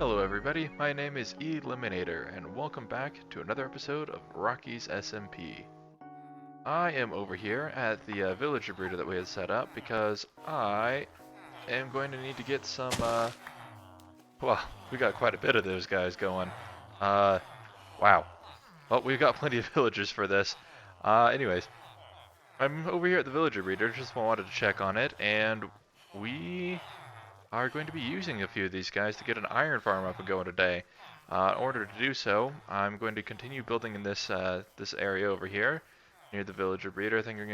Hello everybody, my name is Eliminator, and welcome back to another episode of Rockies SMP. I am over here at the villager breeder that we had set up because I am going to need to get some, well, we got quite a bit of those guys going. Uh, wow. Well, we've got plenty of villagers for this. Anyways, I'm over here at the villager breeder, just wanted to check on it, and we are going to be using a few of these guys to get an iron farm up and going today. In order to do so, I'm going to continue building in this area over here near the villager breeder. I think I'm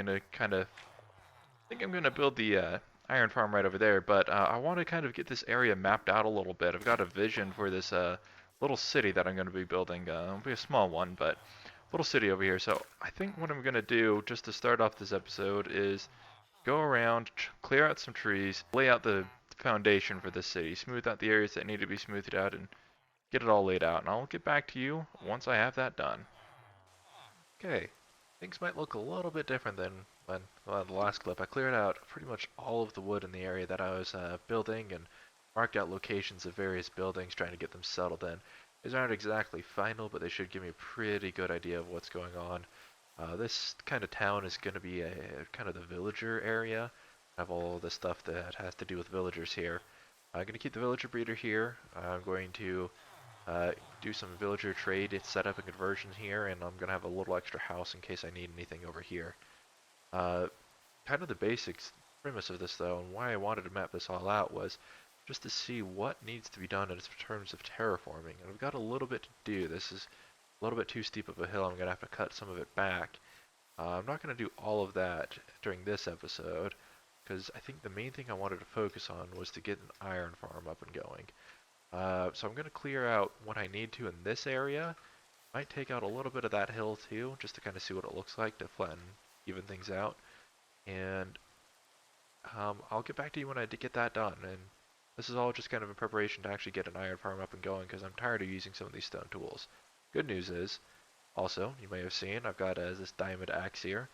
gonna build the iron farm right over there. But I want to kind of get this area mapped out a little bit. I've got a vision for this little city that I'm going to be building. It'll be a small one, but little city over here. So I think what I'm going to do, just to start off this episode, is go around, clear out some trees, lay out the foundation for this city, smooth out the areas that need to be smoothed out, and get it all laid out. And I'll get back to you once I have that done. Okay, things might look a little bit different than when the last clip. I cleared out pretty much all of the wood in the area that I was building and marked out locations of various buildings, trying to get them settled in. These aren't exactly final, but they should give me a pretty good idea of what's going on. This kind of town is going to be kind of the villager area. I have all the stuff that has to do with villagers here. I'm going to keep the villager breeder here. I'm going to do some villager trade setup and conversion here, and I'm going to have a little extra house in case I need anything over here. Kind of the basics premise of this, though, and why I wanted to map this all out was just to see what needs to be done in terms of terraforming. And we've got a little bit to do. This is a little bit too steep of a hill. I'm going to have to cut some of it back. I'm not going to do all of that during this episode, because I think the main thing I wanted to focus on was to get an iron farm up and going. So I'm going to clear out what I need to in this area. Might take out a little bit of that hill too, just to kind of see what it looks like to flatten, even things out. And I'll get back to you when I get that done. And this is all just kind of in preparation to actually get an iron farm up and going, because I'm tired of using some of these stone tools. Good news is, also, you may have seen, I've got this diamond axe here.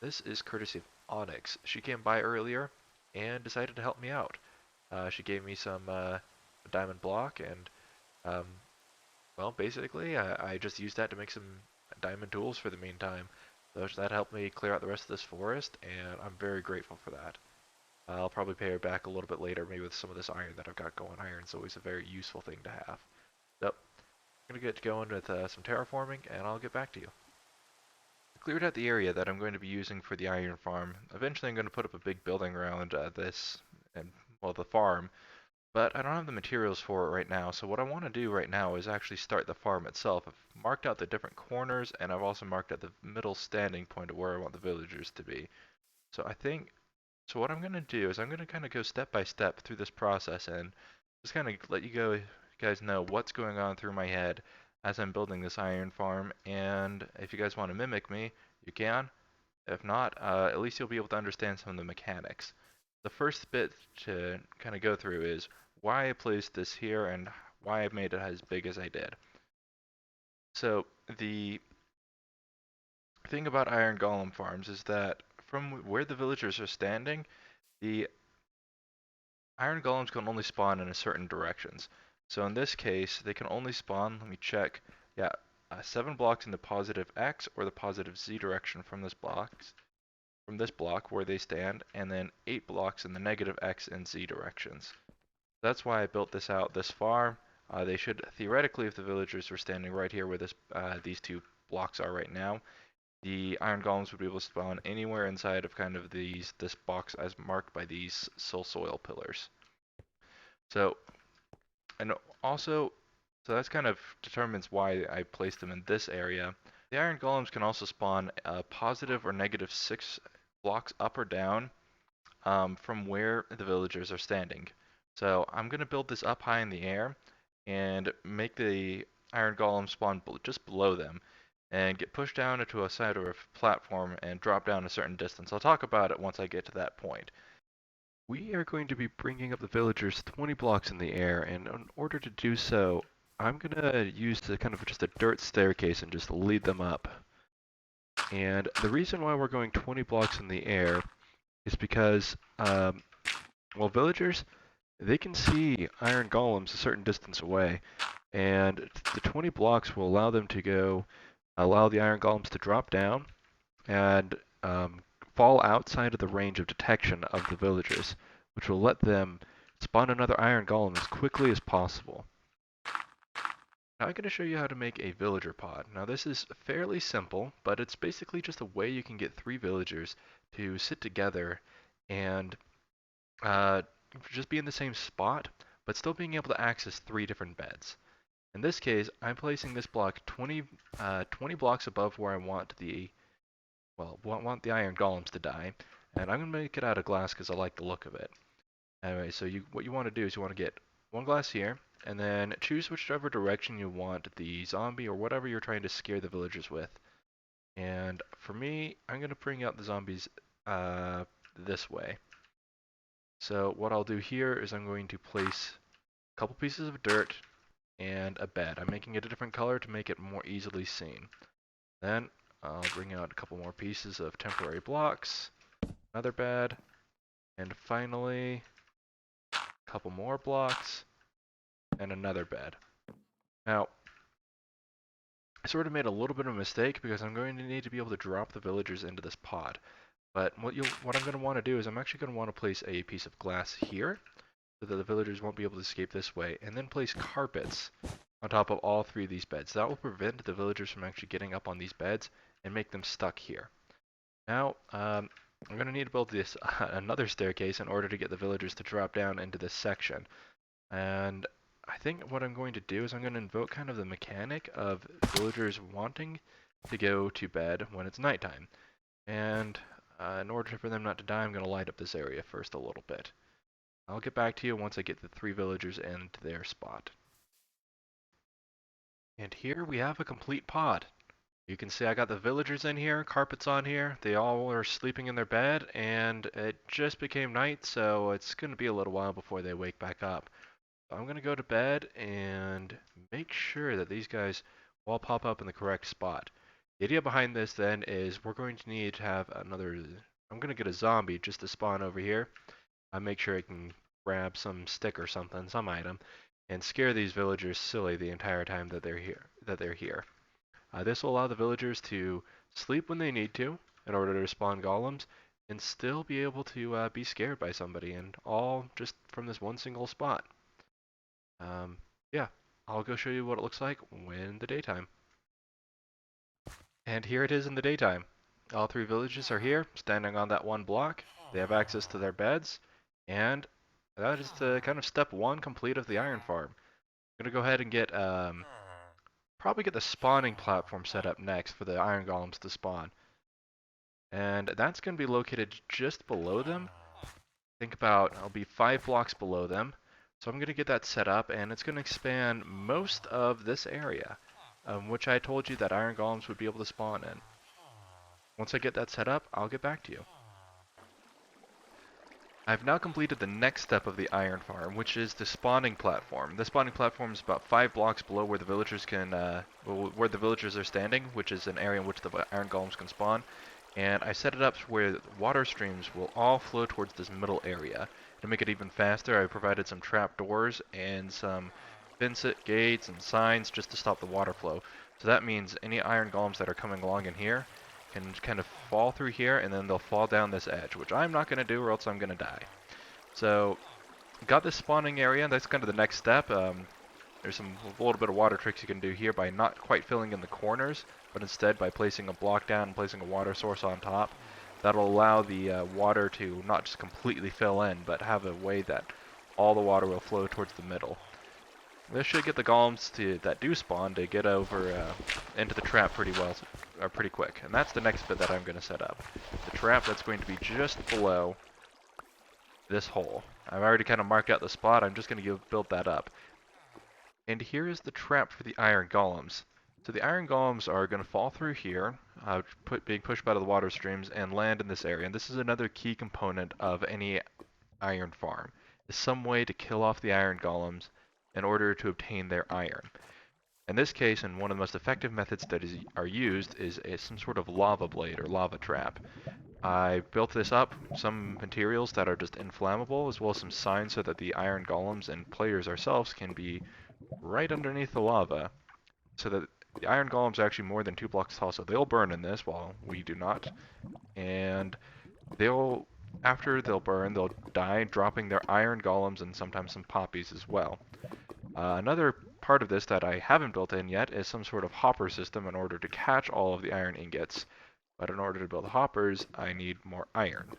This is courtesy of Onyx. She came by earlier and decided to help me out. She gave me some diamond block, and well, basically, I just used that to make some diamond tools for the meantime. So that helped me clear out the rest of this forest, and I'm very grateful for that. I'll probably pay her back a little bit later, maybe with some of this iron that I've got going. Iron's always a very useful thing to have. So, I'm going to get going with some terraforming, and I'll get back to you. I cleared out the area that I'm going to be using for the iron farm. Eventually I'm going to put up a big building around this, and well, the farm, but I don't have the materials for it right now. So what I want to do right now is actually start the farm itself. I've marked out the different corners, and I've also marked out the middle standing point of where I want the villagers to be. So so what I'm going to do is I'm going to kind of go step by step through this process and just kind of let you guys know what's going on through my head as I'm building this iron farm. And if you guys want to mimic me, you can. If not, at least you'll be able to understand some of the mechanics. The first bit to kind of go through is why I placed this here and why I made it as big as I did. So the thing about iron golem farms is that from where the villagers are standing, the iron golems can only spawn in a certain directions. So in this case, they can only spawn, let me check, yeah, 7 blocks in the positive X or the positive Z direction from this block where they stand, and then 8 blocks in the negative X and Z directions. That's why I built this out this far. They should theoretically, if the villagers were standing right here where these 2 blocks are right now, the iron golems would be able to spawn anywhere inside of kind of this box as marked by these soil pillars. So, and also, so that's kind of determines why I placed them in this area. The iron golems can also spawn positive or negative 6 blocks up or down from where the villagers are standing. So I'm going to build this up high in the air and make the iron golem spawn just below them and get pushed down into a side or a platform and drop down a certain distance. I'll talk about it once I get to that point. We are going to be bringing up the villagers 20 blocks in the air, and in order to do so, I'm going to use the kind of just a dirt staircase and just lead them up. And the reason why we're going 20 blocks in the air is because, well, villagers, they can see iron golems a certain distance away, and the 20 blocks will allow them to allow the iron golems to drop down and fall outside of the range of detection of the villagers, which will let them spawn another iron golem as quickly as possible. Now I'm going to show you how to make a villager pod. Now this is fairly simple, but it's basically just a way you can get 3 villagers to sit together and uh, just be in the same spot, but still being able to access 3 different beds. In this case, I'm placing this block 20 blocks above where I want want the iron golems to die, and I'm going to make it out of glass because I like the look of it. Anyway, so what you want to do is you want to get 1 glass here, and then choose whichever direction you want the zombie or whatever you're trying to scare the villagers with. And for me, I'm going to bring out the zombies this way. So what I'll do here is I'm going to place a couple pieces of dirt and a bed. I'm making it a different color to make it more easily seen. Then I'll bring out a couple more pieces of temporary blocks, another bed, and finally a couple more blocks and another bed. Now, I sort of made a little bit of a mistake because I'm going to need to be able to drop the villagers into this pod. But what I'm going to want to do is I'm actually going to want to place a piece of glass here so that the villagers won't be able to escape this way, and then place carpets on top of all 3 of these beds. That will prevent the villagers from actually getting up on these beds and make them stuck here. Now, I'm going to need to build this another staircase in order to get the villagers to drop down into this section. And I think what I'm going to do is I'm going to invoke kind of the mechanic of villagers wanting to go to bed when it's nighttime. And in order for them not to die, I'm going to light up this area first a little bit. I'll get back to you once I get the 3 villagers into their spot. And here we have a complete pod. You can see I got the villagers in here, carpets on here. They all are sleeping in their bed, and it just became night, so it's going to be a little while before they wake back up. I'm going to go to bed and make sure that these guys all pop up in the correct spot. The idea behind this then is we're going to need to have another... I'm going to get a zombie just to spawn over here. I make sure I can grab some stick or something, some item, and scare these villagers silly the entire time that they're here. This will allow the villagers to sleep when they need to in order to spawn golems and still be able to be scared by somebody, and all just from this one single spot. Yeah, I'll go show you what it looks like when the daytime. And here it is in the daytime. All 3 villages are here, standing on that one block. They have access to their beds, and that is the kind of step 1 complete of the iron farm. I'm gonna go ahead and probably get the spawning platform set up next for the iron golems to spawn. And that's gonna be located just below them. Think about, I'll be 5 blocks below them. So I'm going to get that set up, and it's going to expand most of this area, which I told you that iron golems would be able to spawn in. Once I get that set up, I'll get back to you. I've now completed the next step of the iron farm, which is the spawning platform. The spawning platform is about 5 blocks below where the villagers where the villagers are standing, which is an area in which the iron golems can spawn. And I set it up where water streams will all flow towards this middle area. To make it even faster, I provided some trap doors and some fence-it gates and signs just to stop the water flow. So that means any iron golems that are coming along in here can kind of fall through here, and then they'll fall down this edge, which I'm not going to do or else I'm going to die. So got this spawning area, and that's kind of the next step. There's a little bit of water tricks you can do here by not quite filling in the corners, but instead by placing a block down and placing a water source on top. That'll allow the water to not just completely fill in, but have a way that all the water will flow towards the middle. This should get the golems that do spawn to get over into the trap pretty quick. And that's the next bit that I'm going to set up. The trap that's going to be just below this hole. I've already kind of marked out the spot. I'm just going to build that up. And here is the trap for the iron golems. So the iron golems are going to fall through here, being pushed by the water streams, and land in this area. And this is another key component of any iron farm, is some way to kill off the iron golems in order to obtain their iron. In this case, and one of the most effective methods that are used is some sort of lava blade or lava trap. I built this up, some materials that are just inflammable, as well as some signs so that the iron golems and players ourselves can be right underneath the lava. So that the iron golems are actually more than 2 blocks tall, so they'll burn in this while we do not. And they'll, after they'll burn, they'll die, dropping their iron golems and sometimes some poppies as well. Another part of this that I haven't built in yet is some sort of hopper system in order to catch all of the iron ingots. But in order to build hoppers, I need more iron.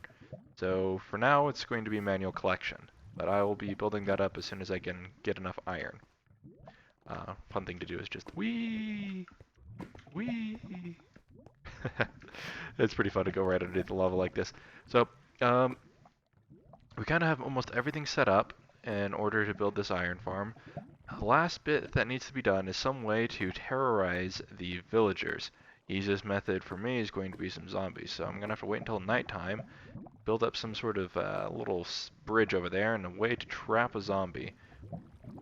So for now, it's going to be manual collection. But I will be building that up as soon as I can get enough iron. Fun thing to do is just wee, wee. It's pretty fun to go right underneath the lava like this. So um, we kind of have almost everything set up in order to build this iron farm. The last bit that needs to be done is some way to terrorize the villagers. Easiest method for me is going to be some zombies, so I'm going to have to wait until nighttime, build up some sort of little bridge over there and a way to trap a zombie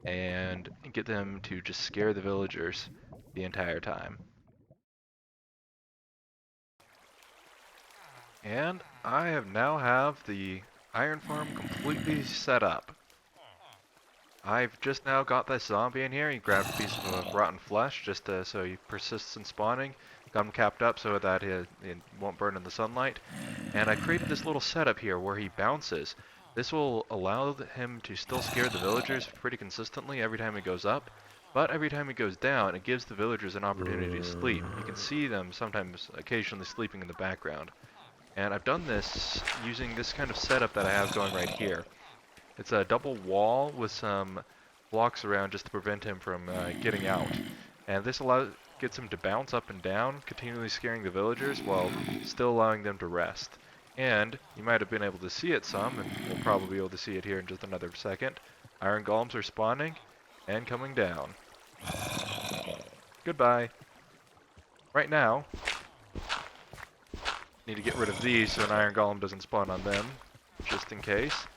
and get them to just scare the villagers the entire time. And I have now have the iron farm completely set up. I've just now got this zombie in here. He grabbed a piece of rotten flesh just so he persists in spawning. Got him capped up so that he won't burn in the sunlight. And I created this little setup here where he bounces. This will allow him to still scare the villagers pretty consistently every time he goes up. But every time he goes down, it gives the villagers an opportunity to sleep. You can see them sometimes occasionally sleeping in the background. And I've done this using this kind of setup that I have going right here. It's a double wall with some blocks around just to prevent him from getting out. And this gets him to bounce up and down, continually scaring the villagers while still allowing them to rest. And you might have been able to see it some, and we'll probably be able to see it here in just another second. Iron golems are spawning and coming down. Goodbye. Right now, need to get rid of these so an iron golem doesn't spawn on them, just in case.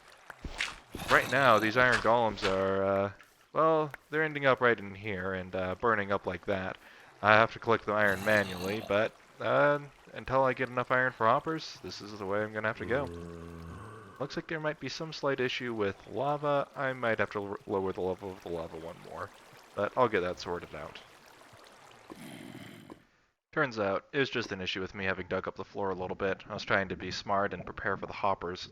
Right now, these iron golems are, well, they're ending up right in here and burning up like that. I have to collect the iron manually, but until I get enough iron for hoppers, this is the way I'm going to have to go. Looks like there might be some slight issue with lava. I might have to lower the level of the lava one more, but I'll get that sorted out. Turns out, it was just an issue with me having dug up the floor a little bit. I was trying to be smart and prepare for the hoppers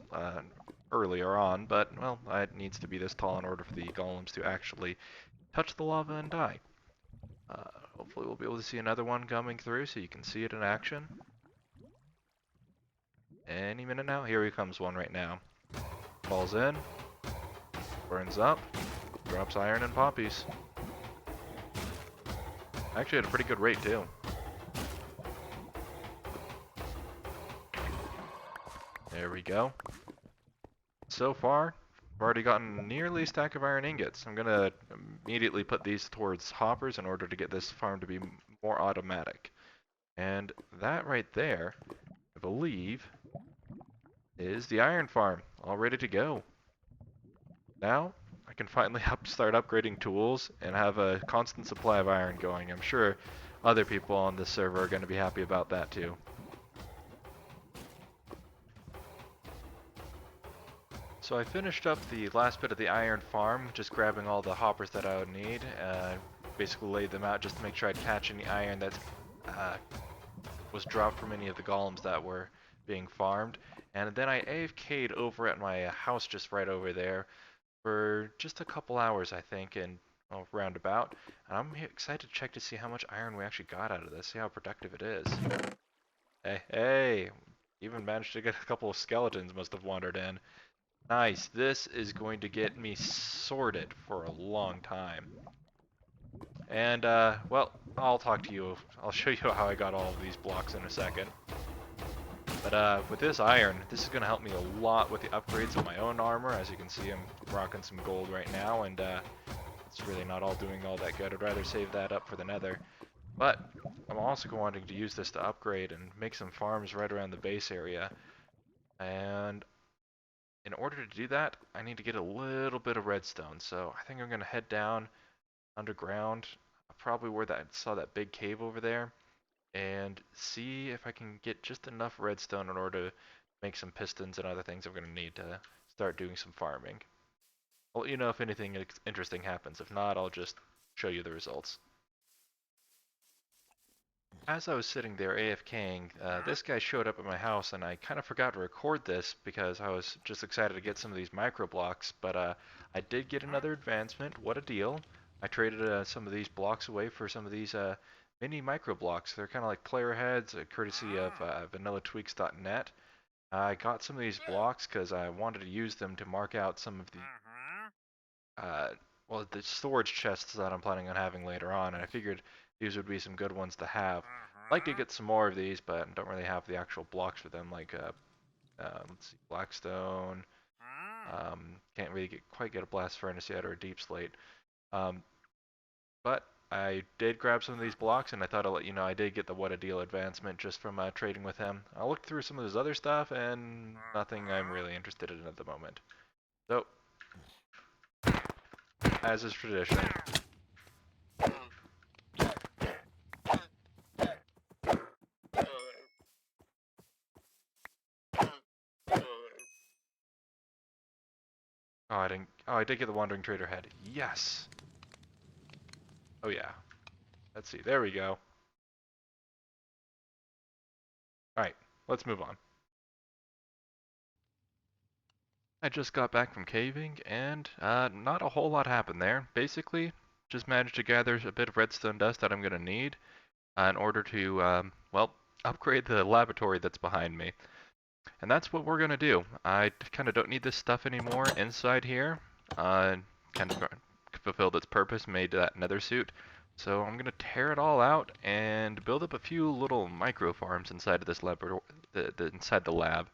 earlier on, but, well, it needs to be this tall in order for the golems to actually touch the lava and die. Hopefully we'll be able to see another one coming through so you can see it in action. Any minute now. Here he comes one right now. Falls in, burns up, drops iron and poppies. Actually at a pretty good rate too. There we go. So far, I've already gotten nearly a stack of iron ingots. I'm going to immediately put these towards hoppers in order to get this farm to be more automatic. And that right there, I believe, is the iron farm, all ready to go. Now, I can finally start upgrading tools and have a constant supply of iron going. I'm sure other people on this server are going to be happy about that too. So I finished up the last bit of the iron farm, just grabbing all the hoppers that I would need. Basically laid them out just to make sure I'd catch any iron that was dropped from any of the golems that were being farmed. And then I AFK'd over at my house just right over there for just a couple hours, I think, and roundabout. And I'm excited to check to see how much iron we actually got out of this, see how productive it is. Hey, hey! Even managed to get a couple of skeletons must have wandered in. Nice, this is going to get me sorted for a long time. And, well, I'll talk to you, I'll show you how I got all of these blocks in a second. But with this iron, this is going to help me a lot with the upgrades of my own armor. As you can see, I'm rocking some gold right now, and it's really not all doing all that good. I'd rather save that up for the nether. But I'm also wanting to use this to upgrade and make some farms right around the base area. And in order to do that, I need to get a little bit of redstone. So I think I'm going to head down underground, probably where that saw that big cave over there, and see if I can get just enough redstone in order to make some pistons and other things I'm going to need to start doing some farming. I'll let you know if anything interesting happens. If not, I'll just show you the results. As I was sitting there AFKing, this guy showed up at my house, and I kind of forgot to record this because I was just excited to get some of these micro blocks. But I did get another advancement. What a deal! I traded some of these blocks away for some of these mini micro blocks. They're kind of like player heads, courtesy of vanillatweaks.net. I got some of these blocks because I wanted to use them to mark out some of the uh, well, the storage chests that I'm planning on having later on, and I figured these would be some good ones to have. I'd like to get some more of these, but don't really have the actual blocks for them, like, let's see, Blackstone. Can't really quite get a blast furnace yet or a deep slate. Um, but I did grab some of these blocks, and I thought I'd let you know I did get the what a deal advancement just from trading with him. I looked through some of his other stuff, and nothing I'm really interested in at the moment. So, as is tradition, oh, I didn't. Oh, I did get the Wandering Trader head. Yes. Oh yeah. Let's see. There we go. All right. Let's move on. I just got back from caving, and not a whole lot happened there. Basically, just managed to gather a bit of redstone dust that I'm gonna need in order to, well, upgrade the laboratory that's behind me. And that's what we're gonna do. I kind of don't need this stuff anymore inside here. Kind of fulfilled its purpose, made that nether suit. So I'm gonna tear it all out and build up a few little micro farms inside of this laboratory, inside the lab.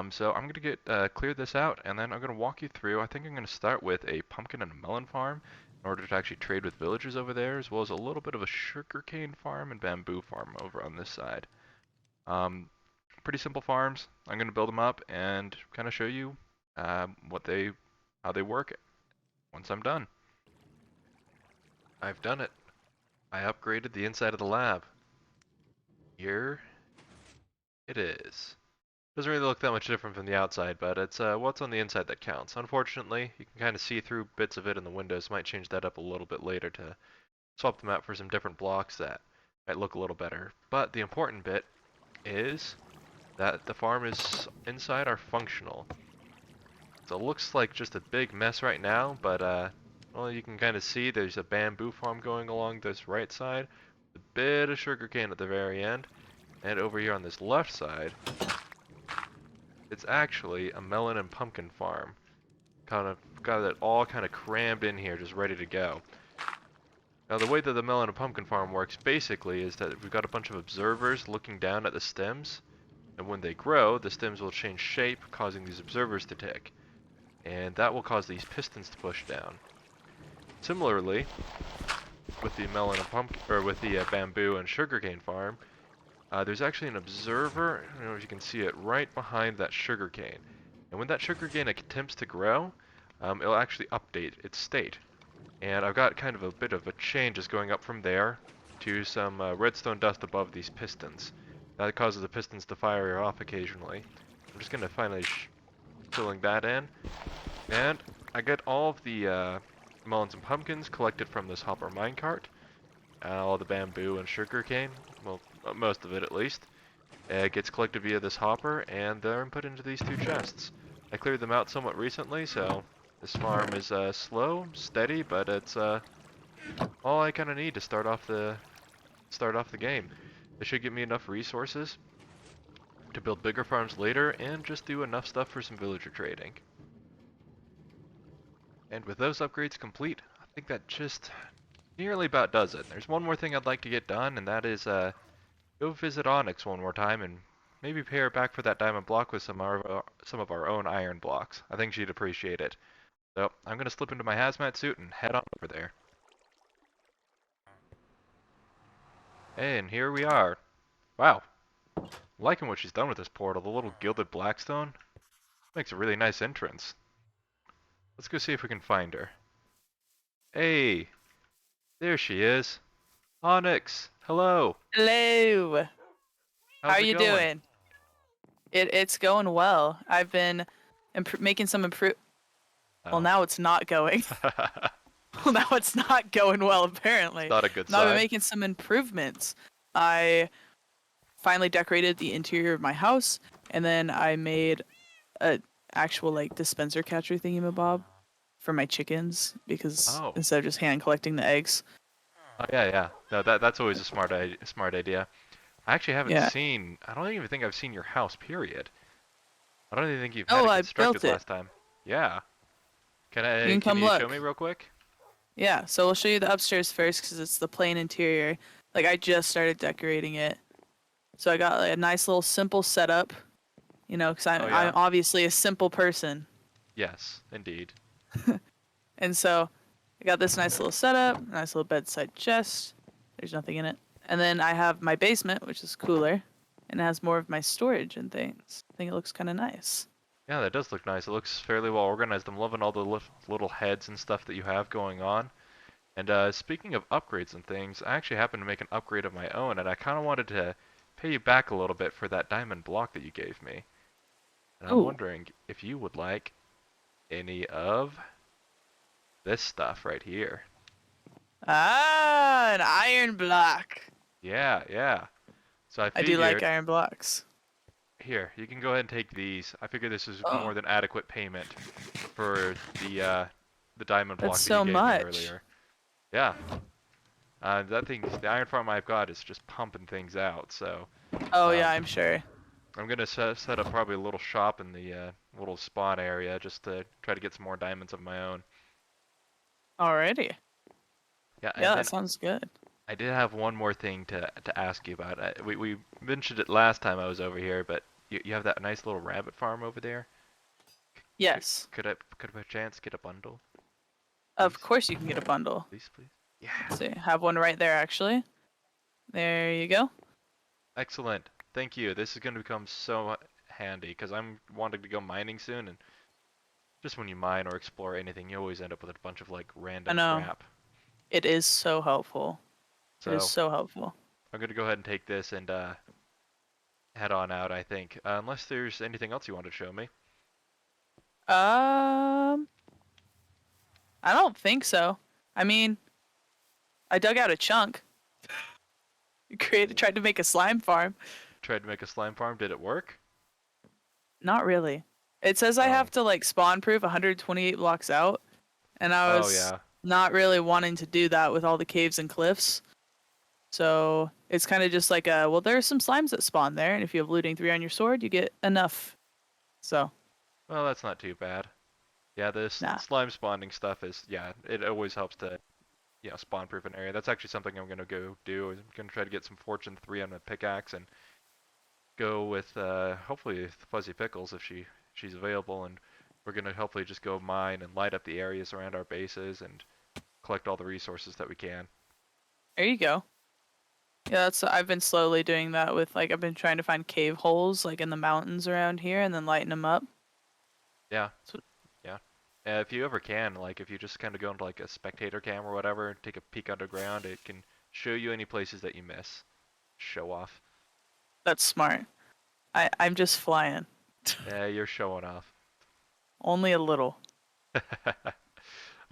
So I'm gonna get clear this out, and then I'm gonna walk you through. I think I'm gonna start with a pumpkin and a melon farm in order to actually trade with villagers over there, as well as a little bit of a sugarcane farm and bamboo farm over on this side. Um, Pretty simple farms. I'm gonna build them up and kind of show you how they work once I'm done. I've done it. I upgraded the inside of the lab. Here it is. Doesn't really look that much different from the outside, but it's what's on the inside that counts. Unfortunately, you can kind of see through bits of it in the windows. Might change that up a little bit later to swap them out for some different blocks that might look a little better. But the important bit is that the farm is inside are functional. So it looks like just a big mess right now, but well, you can kind of see there's a bamboo farm going along this right side, a bit of sugarcane at the very end, and over here on this left side, it's actually a melon and pumpkin farm. Kind of got it all kind of crammed in here, just ready to go. Now the way that the melon and pumpkin farm works basically is that we've got a bunch of observers looking down at the stems, and when they grow, the stems will change shape, causing these observers to tick. And that will cause these pistons to push down. Similarly, with the melon and pumpkin, or with the bamboo and sugarcane farm, there's actually an observer. I don't know if you can see it right behind that sugarcane. And when that sugarcane attempts to grow, it'll actually update its state. And I've got kind of a bit of a chain just going up from there to some redstone dust above these pistons. That causes the pistons to fire off occasionally. I'm just going to finally filling that in. And I get all of the melons and pumpkins collected from this hopper minecart. All the bamboo and sugarcane, well, most of it at least, gets collected via this hopper, and they're put into these two chests. I cleared them out somewhat recently, so this farm is slow, steady, but it's all I kind of need to start off the game. It should give me enough resources to build bigger farms later, and just do enough stuff for some villager trading. And with those upgrades complete, I think that just nearly about does it. There's one more thing I'd like to get done, and that is go visit Onyx one more time and maybe pay her back for that diamond block with some of our own iron blocks. I think she'd appreciate it. So I'm gonna slip into my hazmat suit and head on over there. And here we are. Wow, I'm liking what she's done with this portal. The little gilded blackstone makes a really nice entrance. Let's go see if we can find her. Hey, there she is. Onyx, hello. Hello. How How's are it you going? doing? It's going well. I've been making some improve. Well, Oh. now it's not going. Well, now it's not going well apparently. Not a good Now I've been sign. making some improvements. I finally decorated the interior of my house, and then I made a actual like dispenser catcher thingamabob for my chickens because Oh. instead of just hand collecting the eggs. Oh yeah, yeah. No, that's always a smart idea. I actually haven't Yeah. seen. I don't even think I've seen your house. Period. I don't even think you've had Oh, it I constructed built it. last time. Yeah. You can Can come you show me look. real quick? Yeah, so we'll show you the upstairs first because it's the plain interior. Like I just started decorating it, so I got like, a nice little simple setup. You know, because Oh I'm yeah. obviously a simple person, Yes, indeed. and so I got this nice little setup, nice little bedside chest. There's nothing in it, and then I have my basement, which is cooler, and it has more of my storage and things. I think it looks kind of nice. Yeah, that does look nice. It looks fairly well organized. I'm loving all the little heads and stuff that you have going on. And speaking of upgrades and things, I actually happened to make an upgrade of my own, and I kind of wanted to pay you back a little bit for that diamond block that you gave me. And I'm Oh, wondering if you would like any of this stuff right here. an iron block. Yeah, yeah. So I I do like figured, iron blocks. here, you can go ahead and take these. I figure this is Oh, more than adequate payment for the diamond that's block that you so gave me much. earlier. Yeah. That thing, the iron farm I've got is just pumping things out. So Oh yeah, um, I'm sure. I'm gonna set up probably a little shop in the little spawn area just to try to get some more diamonds of my own. Alrighty. Yeah, and Yeah, that then sounds good. I did have one more thing to ask you about. We mentioned it last time I was over here, but you have that nice little rabbit farm over there. Could, Yes. could I by chance get a bundle, Of please? course you can get a bundle. Please, please. Yeah. Let's see. I have one right there actually. There you go. Excellent. Thank you. This is going to become so handy because I'm wanting to go mining soon, and just when you mine or explore anything, you always end up with a bunch of like I random know. crap. It is so helpful. It is So so helpful. I'm going to go ahead and take this and head on out, I think. Unless there's anything else you want to show me. Um, I don't think so. I mean, I dug out a chunk. Tried to make a slime farm. Tried to make a slime farm. Did it work? Not really. It says I Oh. have to like spawn proof 128 blocks out, and I Oh was yeah. not really wanting to do that with all the caves and cliffs. So it's kind of just like a well, there are some slimes that spawn there, and if you have looting 3 on your sword, you get enough. So Well, that's not too bad. Yeah, this nah, slime spawning stuff is, yeah, it always helps to, spawn proof an area. That's actually something I'm gonna go do. I'm gonna try to get some Fortune 3 on my pickaxe and go with hopefully Fuzzy Pickles if she's available, and we're gonna hopefully just go mine and light up the areas around our bases and collect all the resources that we can. there you go. Yeah, that's I've been slowly doing that with like I've been trying to find cave holes like in the mountains around here and then lighten them up. Yeah, So, yeah. If you ever can, like if you just kind of go into like a spectator cam or whatever, and take a peek underground, it can show you any places that you miss. Show off. that's smart. I'm just flying. Yeah, you're showing off. Only a little. I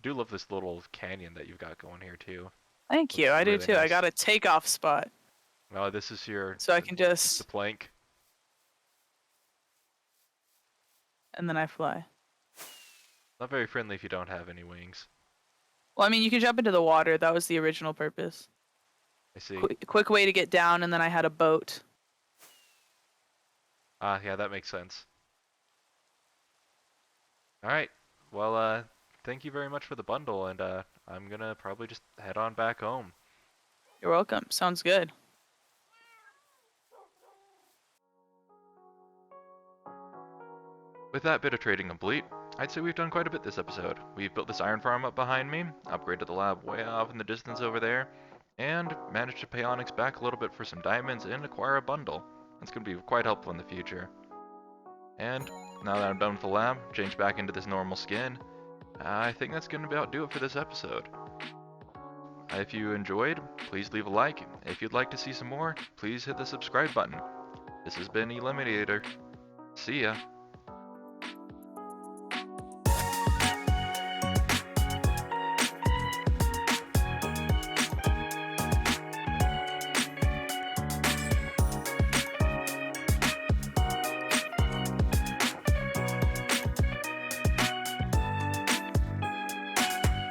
do love this little canyon that you've got going here too. Thank you. Looks I do really too. I nice. got a takeoff spot Oh, this is your so I can the just plank. and then I fly. Not very friendly if you don't have any wings. Well, I mean, you can jump into the water. That was the original purpose. I see. Quick way to get down, and then I had a boat. Ah, yeah, that makes sense. All right. Well, thank you very much for the bundle, and I'm gonna probably just head on back home. You're welcome. Sounds good. With that bit of trading complete, I'd say we've done quite a bit this episode. We've built this iron farm up behind me, upgraded the lab way off in the distance over there, and managed to pay Onyx back a little bit for some diamonds and acquire a bundle. That's going to be quite helpful in the future. And now that I'm done with the lab, change back into this normal skin, I think that's going to about do it for this episode. If you enjoyed, please leave a like. If you'd like to see some more, please hit the subscribe button. This has been Eliminator. See ya.